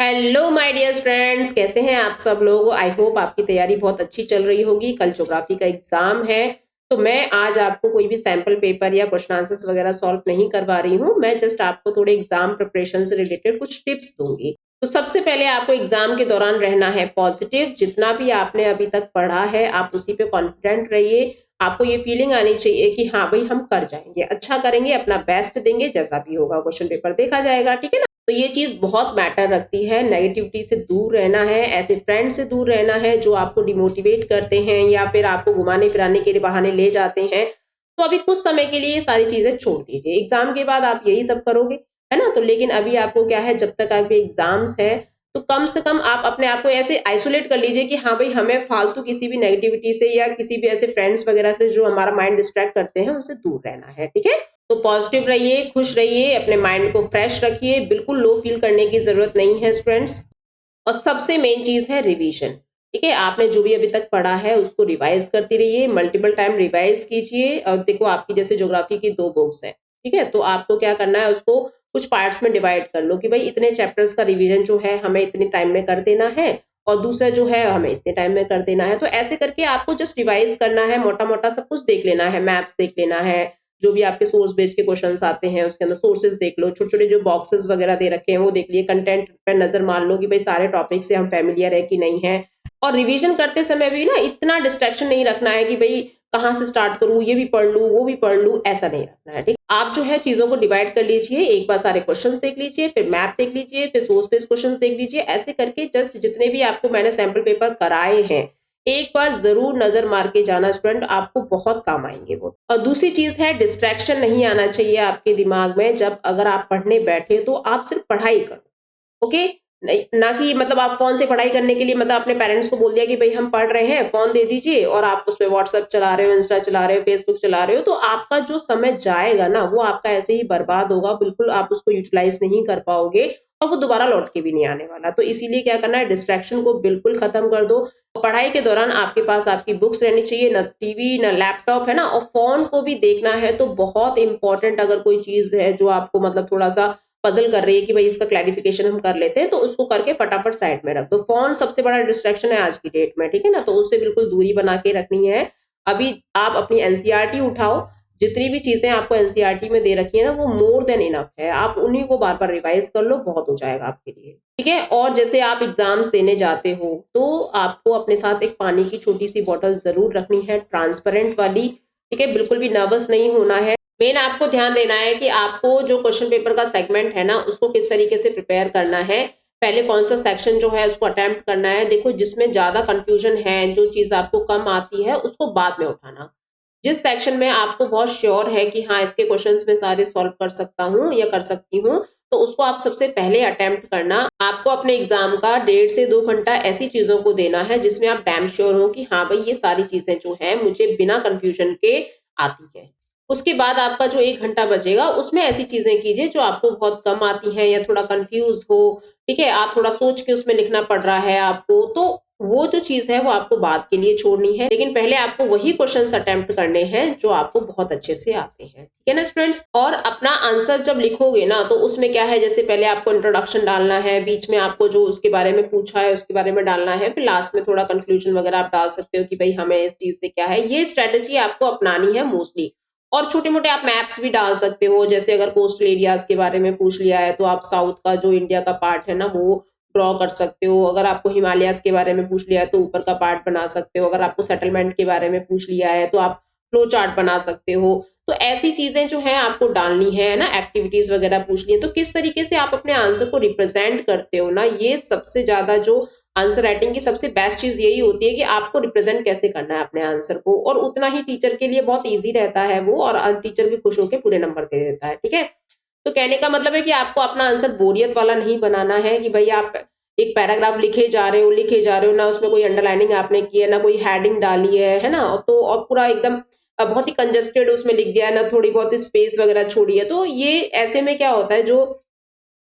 Hello my dear friends, कैसे हैं आप सब लोग। आई होप आपकी तैयारी बहुत अच्छी चल रही होगी। कल ज्योग्राफी का एग्जाम है, तो मैं आज आपको कोई भी सैंपल पेपर या क्वेश्चन आंसर्स वगैरह सॉल्व नहीं करवा रही हूँ। मैं जस्ट आपको थोड़े एग्जाम प्रिपरेशन से रिलेटेड कुछ टिप्स दूंगी। तो सबसे पहले आपको एग्जाम के दौरान रहना है पॉजिटिव। जितना भी आपने अभी तक पढ़ा है आप उसी पे कॉन्फिडेंट रहिए। आपको ये फीलिंग आनी चाहिए कि हाँ भाई हम कर जाएंगे, अच्छा करेंगे, अपना बेस्ट देंगे, जैसा भी होगा क्वेश्चन पेपर देखा जाएगा, ठीक है ना। तो ये चीज बहुत मैटर रखती है। नेगेटिविटी से दूर रहना है, ऐसे फ्रेंड से दूर रहना है जो आपको डिमोटिवेट करते हैं या फिर आपको घुमाने फिराने के लिए बहाने ले जाते हैं। तो अभी कुछ समय के लिए ये सारी चीजें छोड़ दीजिए। एग्जाम के बाद आप यही सब करोगे, है ना। तो लेकिन अभी आपको क्या है, जब तक आपके एग्जाम्स है तो कम से कम आप अपने आप को ऐसे आइसोलेट कर लीजिए कि हाँ भाई हमें फालतू किसी भी नेगेटिविटी से या किसी भी ऐसे फ्रेंड्स वगैरह से जो हमारा माइंड डिस्ट्रैक्ट करते हैं उनसे दूर रहना है, ठीक है। तो पॉजिटिव रहिए, खुश रहिए, अपने माइंड को फ्रेश रखिए। बिल्कुल लो फील करने की जरूरत नहीं है स्टूडेंट्स। और सबसे मेन चीज है रिवीजन, ठीक है। आपने जो भी अभी तक पढ़ा है उसको रिवाइज करती रहिए, मल्टीपल टाइम रिवाइज कीजिए। और देखो आपकी जैसे ज्योग्राफी की 2 बुक्स है, ठीक है। तो आपको क्या करना है, उसको कुछ पार्ट्स में डिवाइड कर लो कि भाई इतने चैप्टर्स का रिवीजन जो है हमें इतने टाइम में कर देना है और दूसरा जो है हमें इतने टाइम में कर देना है। तो ऐसे करके आपको जस्ट रिवाइज करना है, मोटा मोटा सब कुछ देख लेना है, मैप्स देख लेना है, जो भी आपके सोर्स बेस्ड के क्वेश्चंस आते हैं उसके अंदर सोर्सेज देख लो, छोटे छोटे जो बॉक्सेस वगैरह दे रखे हैं वो देख लिए, कंटेंट पर नजर मार लो कि भाई सारे टॉपिक से हम फेमिलियर है कि नहीं है। और रिवीजन करते समय भी ना इतना डिस्ट्रैक्शन नहीं रखना है कि भाई कहाँ से स्टार्ट करूँ, ये भी पढ़ लूँ वो भी पढ़ लूँ, ऐसा नहीं रखना है, ठीक। आप जो है चीजों को डिवाइड कर लीजिए, एक बार सारे क्वेश्चंस देख लीजिए, फिर मैप देख लीजिए, फिर सोर्स बेस्ड क्वेश्चंस देख लीजिए। ऐसे करके जस्ट जितने भी आपको मैंने सैंपल पेपर कराए हैं एक बार जरूर नजर मार के जाना स्टूडेंट, आपको बहुत काम आएंगे वो। और दूसरी चीज है डिस्ट्रैक्शन नहीं आना चाहिए आपके दिमाग में। जब अगर आप पढ़ने बैठे तो आप सिर्फ पढ़ाई करो, ओके। नहीं ना कि मतलब आप फोन से पढ़ाई करने के लिए मतलब अपने पेरेंट्स को बोल दिया कि भाई हम पढ़ रहे हैं, फोन दे दीजिए, और आप उसमें व्हाट्सएप चला रहे हो, इंस्टा चला रहे हो, फेसबुक चला रहे हो, तो आपका जो समय जाएगा ना वो आपका ऐसे ही बर्बाद होगा। बिल्कुल आप उसको यूटिलाइज नहीं कर पाओगे और वो दोबारा लौट के भी नहीं आने वाला। तो इसीलिए क्या करना है, डिस्ट्रैक्शन को बिल्कुल खत्म कर दो। पढ़ाई के दौरान आपके पास आपकी बुक्स रहनी चाहिए, ना टीवी ना लैपटॉप, है ना। और फोन को भी देखना है तो बहुत इंपॉर्टेंट अगर कोई चीज है जो आपको मतलब थोड़ा सा पजल कर रही है कि भाई इसका क्लैरिफिकेशन हम कर लेते हैं, तो उसको करके फटाफट साइड में रख दो। फोन सबसे बड़ा डिस्ट्रैक्शन है आज की डेट में, ठीक है ना। तो उससे बिल्कुल दूरी बना के रखनी है। अभी आप अपनी एनसीईआरटी उठाओ, जितनी भी चीजें आपको एनसीईआरटी में दे रखी है ना वो मोर देन इनफ है। आप उन्हीं को बार बार रिवाइज कर लो, बहुत हो जाएगा आपके लिए, ठीक है। और जैसे आप एग्जाम्स देने जाते हो तो आपको अपने साथ एक पानी की छोटी सी बोतल जरूर रखनी है, ट्रांसपेरेंट वाली, ठीक है। बिल्कुल भी नर्वस नहीं होना है। मेन आपको ध्यान देना है कि आपको जो क्वेश्चन पेपर का सेगमेंट है ना उसको किस तरीके से प्रिपेयर करना है। पहले कौन सा सेक्शन जो है उसको अटेम्प्ट करना है। देखो जिसमें ज्यादा कंफ्यूजन है, जो चीज आपको कम आती है उसको बाद में उठाना। जिस सेक्शन में आपको बहुत श्योर है कि हाँ इसके क्वेश्चंस में सारे सॉल्व कर सकता हूँ या कर सकती हूँ, तो उसको आप सबसे पहले अटेम्प्ट करना। आपको अपने एग्जाम का 1.5 से 2 घंटा ऐसी चीजों को देना है जिसमें आप डैम श्योर हो कि हाँ भाई ये सारी चीजें जो है मुझे बिना कंफ्यूजन के आती है। उसके बाद आपका जो 1 घंटा बचेगा उसमें ऐसी चीजें कीजिए जो आपको बहुत कम आती है या थोड़ा कंफ्यूज हो, ठीक है। आप थोड़ा सोच के उसमें लिखना पड़ रहा है आपको, तो वो जो चीज है वो आपको बाद के लिए छोड़नी है। लेकिन पहले आपको वही क्वेश्चंस अटेम्प्ट करने हैं जो आपको बहुत अच्छे से आते हैं, ठीक है ना स्टूडेंट्स। और अपना आंसर जब लिखोगे ना तो उसमें क्या है, जैसे पहले आपको इंट्रोडक्शन डालना है, बीच में आपको जो उसके बारे में पूछा है उसके बारे में डालना है, फिर लास्ट में थोड़ा कंक्लूजन वगैरह आप डाल सकते हो कि भाई हमें इस चीज से क्या है। ये स्ट्रेटेजी आपको अपनानी है मोस्टली। और छोटे मोटे आप मैप्स भी डाल सकते हो, जैसे अगर कोस्टल एरियाज के बारे में पूछ लिया है तो आप साउथ का जो इंडिया का पार्ट है ना वो ड्रॉ कर सकते हो। अगर आपको हिमालयाज के बारे में पूछ लिया है तो ऊपर का पार्ट बना सकते हो। अगर आपको सेटलमेंट के बारे में पूछ लिया है तो आप फ्लो चार्ट बना सकते हो। तो ऐसी चीजें जो है आपको डालनी है ना, एक्टिविटीज वगैरह पूछनी है। तो किस तरीके से आप अपने आंसर को रिप्रेजेंट करते हो ना, ये सबसे ज्यादा जो आंसर राइटिंग की सबसे बेस्ट चीज यही होती है कि आपको रिप्रेजेंट कैसे करना है अपने आंसर को। और उतना ही टीचर के लिए बहुत ईजी रहता है वो, और टीचर भी खुश होकर पूरे नंबर दे देता है, ठीक है। तो कहने का मतलब है कि आपको अपना आंसर बोरियत वाला नहीं बनाना है कि भाई आप एक पैराग्राफ लिखे जा रहे हो ना, उसमें कोई अंडरलाइनिंग आपने की है ना, कोई हेडिंग डाली है ना। तो और पूरा एकदम बहुत ही कंजेस्टेड उसमें लिख दिया है ना, थोड़ी बहुत स्पेस वगैरह छोड़ी है। तो ये ऐसे में क्या होता है, जो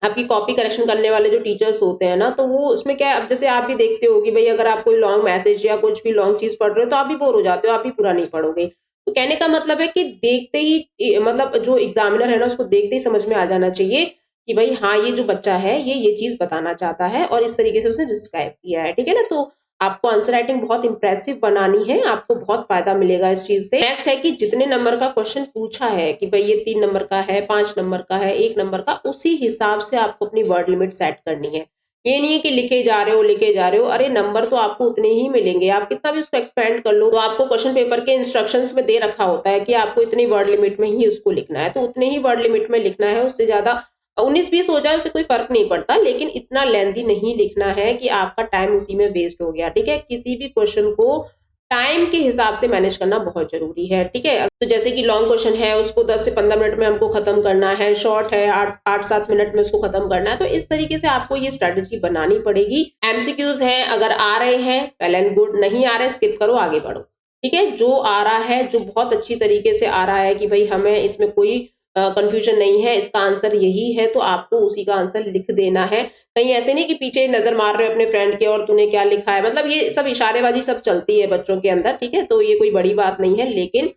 आपकी कॉपी करेक्शन करने वाले जो टीचर्स होते हैं ना, तो वो उसमें क्या है, अब जैसे आप भी देखते हो कि भाई अगर आप कोई लॉन्ग मैसेज या कुछ भी लॉन्ग चीज पढ़ रहे हो तो आप भी बोर हो जाते हो, आप भी पूरा नहीं पढ़ोगे। तो कहने का मतलब है कि देखते ही मतलब जो एग्जामिनर है ना उसको देखते ही समझ में आ जाना चाहिए कि भाई हाँ ये जो बच्चा है ये चीज बताना चाहता है और इस तरीके से उसने डिस्क्राइब किया है, ठीक है ना। तो आपको आंसर राइटिंग बहुत इंप्रेसिव बनानी है, आपको बहुत फायदा मिलेगा इस चीज से। नेक्स्ट है कि जितने नंबर का क्वेश्चन पूछा है कि भाई ये 3 नंबर का है, 5 नंबर का है, 1 नंबर का, उसी हिसाब से आपको अपनी वर्ड लिमिट सेट करनी है। ये नहीं है कि लिखे जा रहे हो, अरे नंबर तो आपको उतने ही मिलेंगे, आप कितना भी उसको एक्सपेंड कर लो। तो आपको क्वेश्चन पेपर के इंस्ट्रक्शंस में दे रखा होता है कि आपको इतनी वर्ड लिमिट में ही उसको लिखना है, तो उतने ही वर्ड लिमिट में लिखना है, उससे ज्यादा 19-20 हो जाए उससे कोई फर्क नहीं पड़ता, लेकिन इतना लेंथी नहीं लिखना है कि आपका टाइम उसी में वेस्ट हो गया, ठीक है। किसी भी क्वेश्चन को टाइम के हिसाब से मैनेज करना बहुत जरूरी है, ठीक है। तो जैसे कि लॉन्ग क्वेश्चन है उसको 10 से 15 मिनट में हमको खत्म करना है, शॉर्ट है 8-7 मिनट में उसको खत्म करना है, तो इस तरीके से आपको ये स्ट्रेटेजी बनानी पड़ेगी। एमसीक्यूज है, अगर आ रहे हैं वेल एंड गुड, नहीं आ रहे स्किप करो, आगे बढ़ो, ठीक है। जो आ रहा है, जो बहुत अच्छी तरीके से आ रहा है कि भाई हमें इसमें कोई कंफ्यूजन नहीं है, इसका आंसर यही है, तो आपको उसी का आंसर लिख देना है। कहीं ऐसे नहीं कि पीछे नजर मार रहे हो अपने फ्रेंड के और तूने क्या लिखा है, मतलब ये सब इशारेबाजी सब चलती है बच्चों के अंदर, ठीक है। तो ये कोई बड़ी बात नहीं है, लेकिन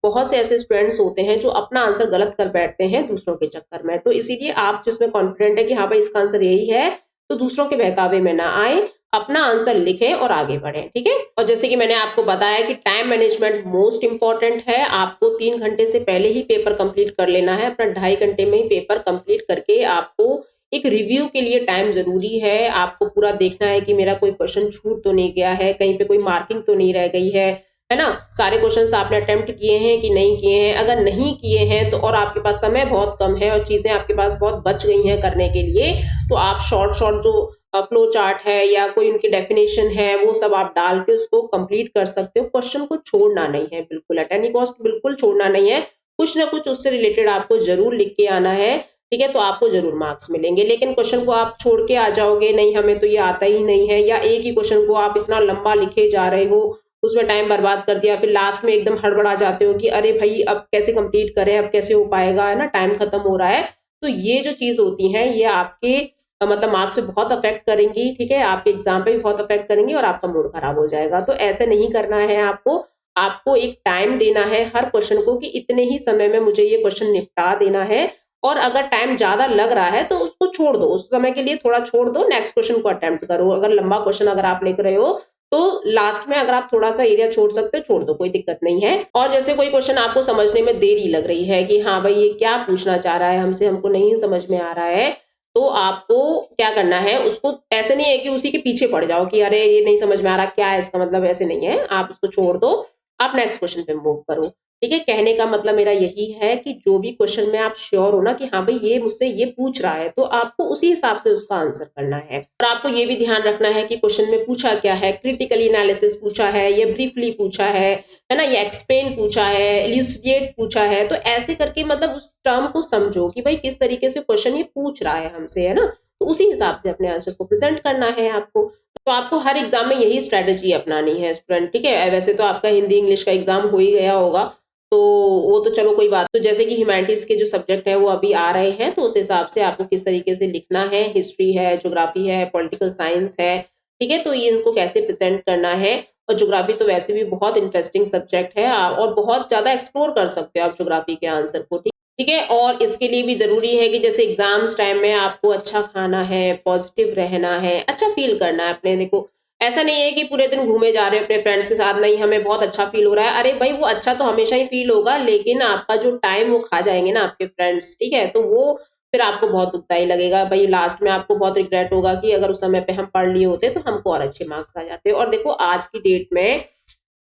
बहुत से ऐसे स्टूडेंट्स होते हैं जो अपना आंसर गलत कर बैठते हैं दूसरों के चक्कर में। तो इसीलिए आप जिसमें कॉन्फिडेंट है कि हाँ भाई इसका आंसर यही है, तो दूसरों के बहकावे में ना आए, अपना आंसर लिखें और आगे बढ़ें, ठीक है। और जैसे कि मैंने आपको बताया कि टाइम मैनेजमेंट मोस्ट इंपॉर्टेंट है, आपको 3 घंटे से पहले ही पेपर कंप्लीट कर लेना है, अपना 2.5 घंटे में ही पेपर कंप्लीट करके आपको एक रिव्यू के लिए टाइम जरूरी है। आपको पूरा देखना है कि मेरा कोई क्वेश्चन छूट तो नहीं गया है, कहीं पे कोई मार्किंग तो नहीं रह गई है ना। सारे क्वेश्चंस आपने अटेम्प्ट किए हैं कि नहीं किए हैं, अगर नहीं किए हैं तो और आपके पास समय बहुत कम है और चीजें आपके पास बहुत बच गई हैं करने के लिए, तो आप शॉर्ट शॉर्ट जो फ्लो चार्ट है या कोई उनकी डेफिनेशन है वो सब आप डाल के उसको कंप्लीट कर सकते हो। क्वेश्चन को छोड़ना नहीं है बिल्कुल, एट एनी कॉस्ट बिल्कुल छोड़ना नहीं है, कुछ ना कुछ उससे रिलेटेड आपको जरूर लिख के आना है, ठीक है। तो आपको जरूर मार्क्स मिलेंगे। लेकिन क्वेश्चन को आप छोड़ के आ जाओगे, नहीं हमें तो ये आता ही नहीं है, या एक ही क्वेश्चन को आप इतना लंबा लिखे जा रहे हो, उसमें टाइम बर्बाद कर दिया, फिर लास्ट में एकदम हड़बड़ा जाते हो कि अरे भाई अब कैसे कंप्लीट करें, अब कैसे हो पाएगा, है ना, टाइम खत्म हो रहा है। तो ये जो चीज होती है ये आपके मतलब मार्क्स पे बहुत अफेक्ट करेंगी, ठीक है, आपके एग्जाम पे भी बहुत अफेक्ट करेंगी और आपका मूड खराब हो जाएगा। तो ऐसे नहीं करना है आपको, आपको एक टाइम देना है हर क्वेश्चन को कि इतने ही समय में मुझे ये क्वेश्चन निपटा देना है, और अगर टाइम ज्यादा लग रहा है तो उसको छोड़ दो, उस समय के लिए थोड़ा छोड़ दो, नेक्स्ट क्वेश्चन को अटेम्प्ट करो। अगर लंबा क्वेश्चन अगर आप लिख रहे हो तो लास्ट में अगर आप थोड़ा सा एरिया छोड़ सकते हो छोड़ दो, कोई दिक्कत नहीं है। और जैसे कोई क्वेश्चन आपको समझने में देरी लग रही है कि हाँ भाई ये क्या पूछना चाह रहा है हमसे, हमको नहीं समझ में आ रहा है, तो आपको क्या करना है, उसको ऐसे नहीं है कि उसी के पीछे पड़ जाओ कि अरे ये नहीं समझ में आ रहा क्या है इसका मतलब, ऐसे नहीं है, आप उसको छोड़ दो, आप नेक्स्ट क्वेश्चन पे मूव करो, ठीक है। कहने का मतलब मेरा यही है कि जो भी क्वेश्चन में आप श्योर हो ना कि हाँ भाई ये मुझसे ये पूछ रहा है, तो आपको उसी हिसाब से उसका आंसर करना है। और आपको ये भी ध्यान रखना है कि क्वेश्चन में पूछा क्या है, क्रिटिकली एनालिसिस पूछा है, या ब्रीफली पूछा है ना, या एक्सप्लेन पूछा है, इल्यूस्ट्रेट पूछा है, तो ऐसे करके मतलब उस टर्म को समझो कि भाई किस तरीके से क्वेश्चन ये पूछ रहा है हमसे, है ना, तो उसी हिसाब से अपने आंसर को प्रेजेंट करना है आपको। तो आपको हर एग्जाम में यही स्ट्रेटेजी अपनानी है स्टूडेंट, ठीक है। वैसे तो आपका हिंदी इंग्लिश का एग्जाम हो ही गया होगा, तो वो तो चलो कोई बात, तो जैसे कि ह्यूमैनिटीज के जो सब्जेक्ट है वो अभी आ रहे हैं, तो उस हिसाब से आपको किस तरीके से लिखना है, हिस्ट्री है, ज्योग्राफी है, पॉलिटिकल साइंस है, ठीक है, तो ये इनको कैसे प्रेजेंट करना है। और ज्योग्राफी तो वैसे भी बहुत इंटरेस्टिंग सब्जेक्ट है और बहुत ज्यादा एक्सप्लोर कर सकते हो आप ज्योग्राफी के आंसर को, ठीक है। और इसके लिए भी जरूरी है कि जैसे एग्जाम्स टाइम में आपको अच्छा खाना है, पॉजिटिव रहना है, अच्छा फील करना है अपने, देखो ऐसा नहीं है कि पूरे दिन घूमे जा रहे हो अपने फ्रेंड्स के साथ, नहीं हमें बहुत अच्छा फील हो रहा है, अरे भाई वो अच्छा तो हमेशा ही फील होगा, लेकिन आपका जो टाइम वो खा जाएंगे ना आपके फ्रेंड्स, ठीक है, तो वो फिर आपको बहुत दुखदाई लगेगा भाई, लास्ट में आपको बहुत रिग्रेट होगा कि अगर उस समय पे हम पढ़ लिए होते तो हमको और अच्छे मार्क्स आ जाते। और देखो आज की डेट में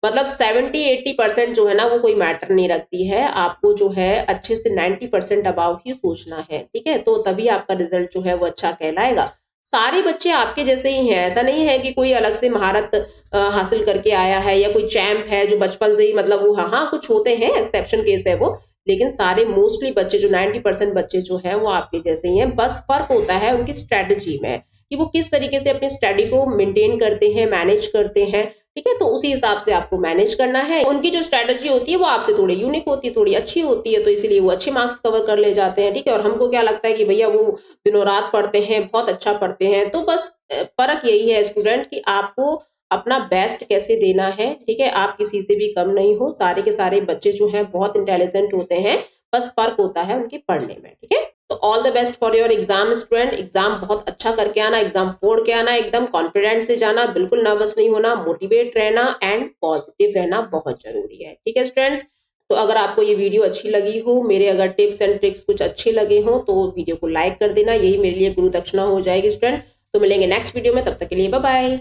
मतलब 70-80% जो है ना वो कोई मैटर नहीं रखती है, आपको जो है अच्छे से 90% अबाव ही सोचना है, ठीक है, तो तभी आपका रिजल्ट जो है वो अच्छा कहलाएगा। सारे बच्चे आपके जैसे ही हैं, ऐसा नहीं है कि कोई अलग से महारत हासिल करके आया है या कोई चैंप है जो बचपन से ही मतलब वो, हाँ कुछ होते हैं एक्सेप्शन केस है वो, लेकिन सारे मोस्टली बच्चे जो 90% बच्चे जो है वो आपके जैसे ही हैं। बस फर्क होता है उनकी स्ट्रेटेजी में कि वो किस तरीके से अपनी स्टडी को मेंटेन करते हैं, मैनेज करते हैं, ठीक है, तो उसी हिसाब से आपको मैनेज करना है। उनकी जो स्ट्रेटजी होती है वो आपसे थोड़ी यूनिक होती है, थोड़ी अच्छी होती है, तो इसलिए वो अच्छे मार्क्स कवर कर ले जाते हैं, ठीक है। और हमको क्या लगता है कि भैया वो दिनों रात पढ़ते हैं, बहुत अच्छा पढ़ते हैं, तो बस फर्क यही है स्टूडेंट कि आपको अपना बेस्ट कैसे देना है, ठीक है। आप किसी से भी कम नहीं हो, सारे के सारे बच्चे जो हैं बहुत इंटेलिजेंट होते हैं, बस फर्क होता है उनके पढ़ने में, ठीक है। तो all the best for your exam student. Exam बहुत अच्छा करके आना, एग्जाम फोड़ के आना, एकदम कॉन्फिडेंट से जाना, बिल्कुल नर्वस नहीं होना, मोटिवेट रहना एंड पॉजिटिव रहना बहुत जरूरी है। ठीक है स्टूडेंट्स, तो अगर आपको ये वीडियो अच्छी लगी हो, मेरे अगर टिप्स एंड ट्रिक्स कुछ अच्छे लगे हो तो वीडियो को लाइक कर देना, यही मेरे लिए गुरु दक्षिणा हो जाएगी स्टूडेंट। तो मिलेंगे नेक्स्ट वीडियो में, तब तक के लिए बाय बाय।